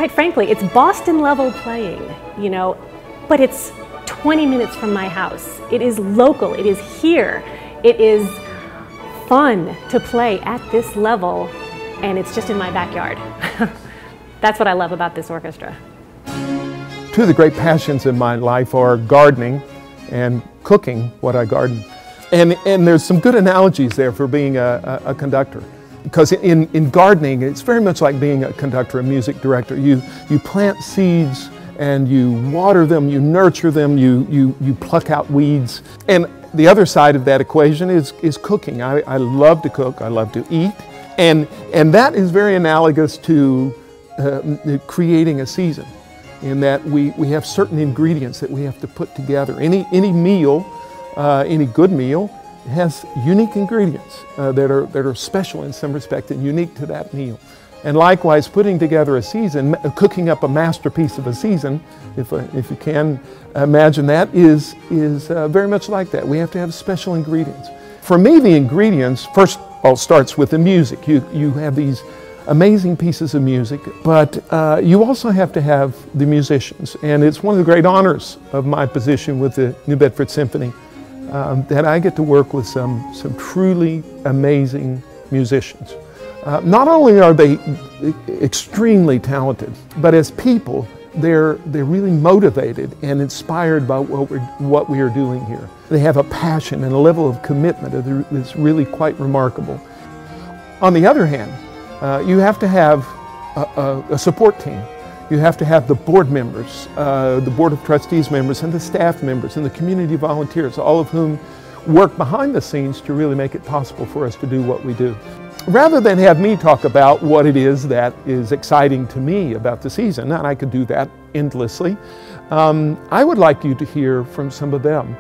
quite frankly, it's Boston level playing, you know, but it's 20 minutes from my house. It is local, it is here. It is fun to play at this level, and it's just in my backyard. That's what I love about this orchestra. Two of the great passions in my life are gardening and cooking what I garden. And there's some good analogies there for being a conductor. Because in gardening, it's very much like being a conductor, a music director. You plant seeds and you water them, you nurture them, you pluck out weeds. And the other side of that equation is cooking. I love to cook, I love to eat. And that is very analogous to creating a season, in that we have certain ingredients that we have to put together. Any meal, any good meal, has unique ingredients that are special in some respect and unique to that meal. And likewise, putting together a season, cooking up a masterpiece of a season, if you can imagine that, is very much like that. We have to have special ingredients. For me, the ingredients, first of all, starts with the music. You have these amazing pieces of music, but you also have to have the musicians. And it's one of the great honors of my position with the New Bedford Symphony that I get to work with some truly amazing musicians. Not only are they extremely talented, but as people, they're really motivated and inspired by what we are doing here. They have a passion and a level of commitment that's really quite remarkable. On the other hand, you have to have a support team. You have to have the board members, the Board of Trustees members, and the staff members, and the community volunteers, all of whom work behind the scenes to really make it possible for us to do what we do. Rather than have me talk about what it is that is exciting to me about the season, and I could do that endlessly, I would like you to hear from some of them,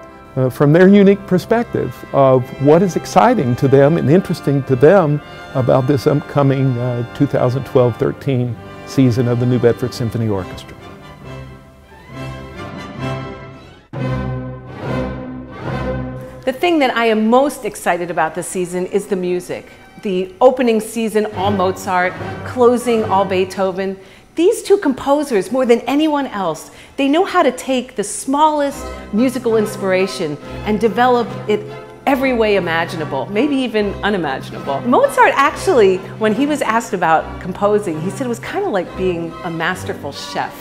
from their unique perspective of what is exciting to them and interesting to them about this upcoming 2012-13 season of the New Bedford Symphony Orchestra. The thing that I am most excited about this season is the music. The opening season, all Mozart, closing, all Beethoven. These two composers, more than anyone else, they know how to take the smallest musical inspiration and develop it every way imaginable, maybe even unimaginable. Mozart actually, when he was asked about composing, he said it was kind of like being a masterful chef.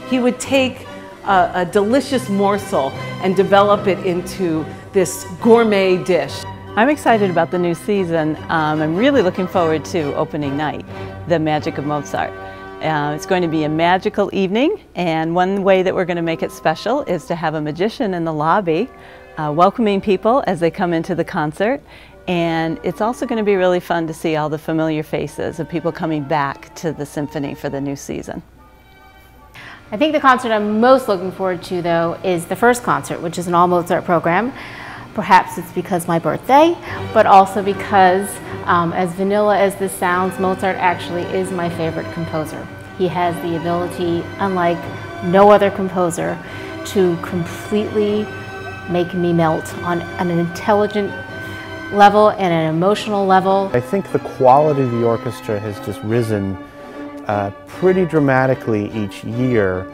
He would take a delicious morsel and develop it into this gourmet dish. I'm excited about the new season. I'm really looking forward to opening night, The Magic of Mozart. It's going to be a magical evening, and one way that we're going to make it special is to have a magician in the lobby welcoming people as they come into the concert. And it's also going to be really fun to see all the familiar faces of people coming back to the symphony for the new season. I think the concert I'm most looking forward to, though, is the first concert, which is an all Mozart program. Perhaps it's because my birthday, but also because, as vanilla as this sounds, Mozart actually is my favorite composer. He has the ability, unlike no other composer, to completely make me melt on an intelligent level and an emotional level. I think the quality of the orchestra has just risen pretty dramatically each year.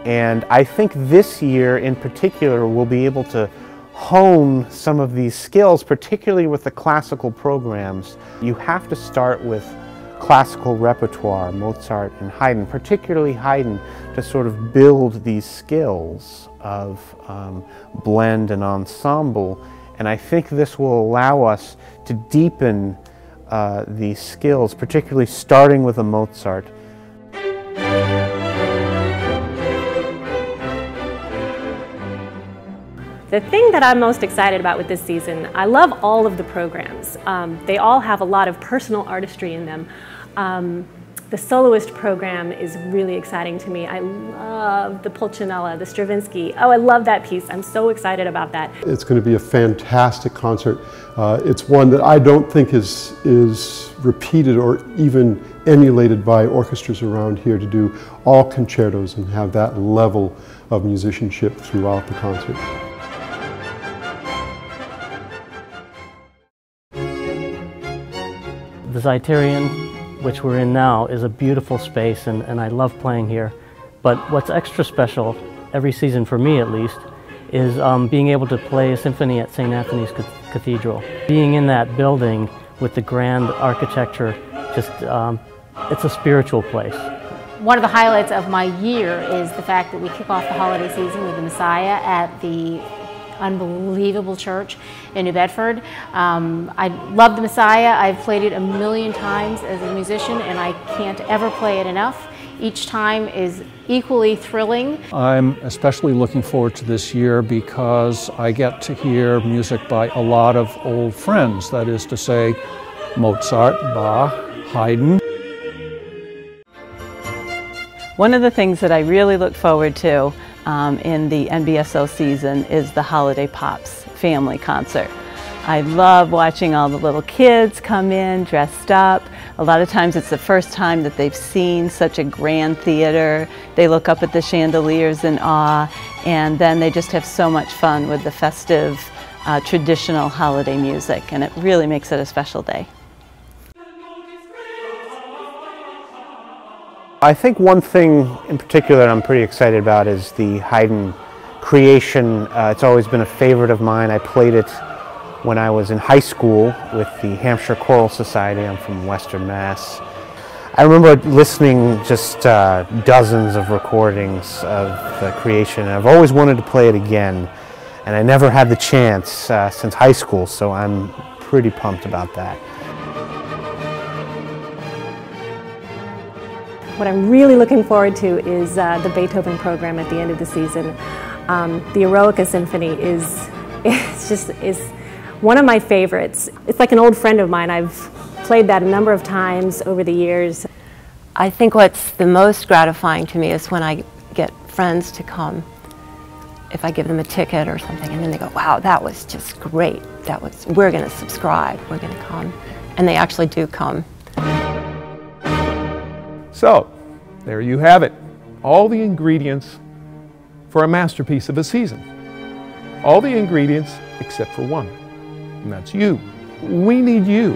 And I think this year in particular we'll be able to hone some of these skills, particularly with the classical programs. You have to start with classical repertoire, Mozart and Haydn, particularly Haydn, to sort of build these skills of blend and ensemble. And I think this will allow us to deepen these skills, particularly starting with a Mozart. The thing that I'm most excited about with this season, I love all of the programs. They all have a lot of personal artistry in them. The soloist program is really exciting to me. I love the Pulcinella, the Stravinsky. Oh, I love that piece. I'm so excited about that. It's going to be a fantastic concert. It's one that I don't think is repeated or even emulated by orchestras around here, to do all concertos and have that level of musicianship throughout the concert. The Zeitarian which we're in now, is a beautiful space, and I love playing here. But what's extra special, every season for me at least, is being able to play a symphony at St. Anthony's Cathedral. Being in that building with the grand architecture, just it's a spiritual place. One of the highlights of my year is the fact that we kick off the holiday season with the Messiah at the unbelievable church in New Bedford. I love the Messiah. I've played it a million times as a musician, and I can't ever play it enough. Each time is equally thrilling. I'm especially looking forward to this year because I get to hear music by a lot of old friends, that is to say, Mozart, Bach, Haydn. One of the things that I really look forward to in the NBSO season is the Holiday Pops family concert. I love watching all the little kids come in dressed up. A lot of times it's the first time that they've seen such a grand theater. They look up at the chandeliers in awe, and then they just have so much fun with the festive, traditional holiday music, and it really makes it a special day. I think one thing in particular that I'm pretty excited about is the Haydn creation. It's always been a favorite of mine. I played it when I was in high school with the Hampshire Choral Society. I'm from Western Mass. I remember listening just dozens of recordings of the creation, and I've always wanted to play it again, and I never had the chance since high school, so I'm pretty pumped about that. What I'm really looking forward to is the Beethoven program at the end of the season. The Eroica Symphony is one of my favorites. It's like an old friend of mine. I've played that a number of times over the years. I think what's the most gratifying to me is when I get friends to come, if I give them a ticket or something, and then they go, wow, that was just great. We're going to subscribe, we're going to come. And they actually do come. So, there you have it. All the ingredients for a masterpiece of a season. All the ingredients except for one, and that's you. We need you.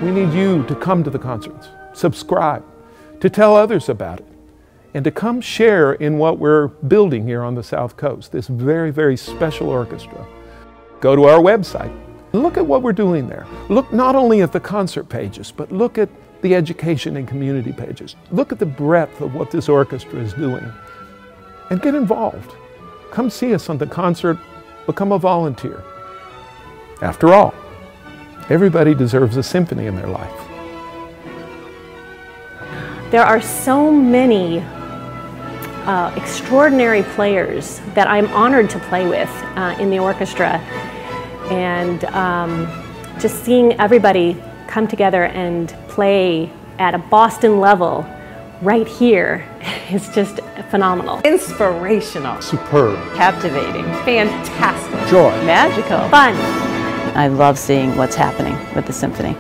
We need you to come to the concerts, subscribe, to tell others about it, and to come share in what we're building here on the South Coast, this very, very special orchestra. Go to our website. Look at what we're doing there. Look not only at the concert pages, but look at the education and community pages. Look at the breadth of what this orchestra is doing, and get involved. Come see us on the concert, become a volunteer. After all, everybody deserves a symphony in their life. There are so many extraordinary players that I'm honored to play with in the orchestra, and just seeing everybody come together and play at a Boston level right here is just phenomenal. Inspirational. Superb. Captivating. Fantastic. Joy. Magical. Fun. I love seeing what's happening with the symphony.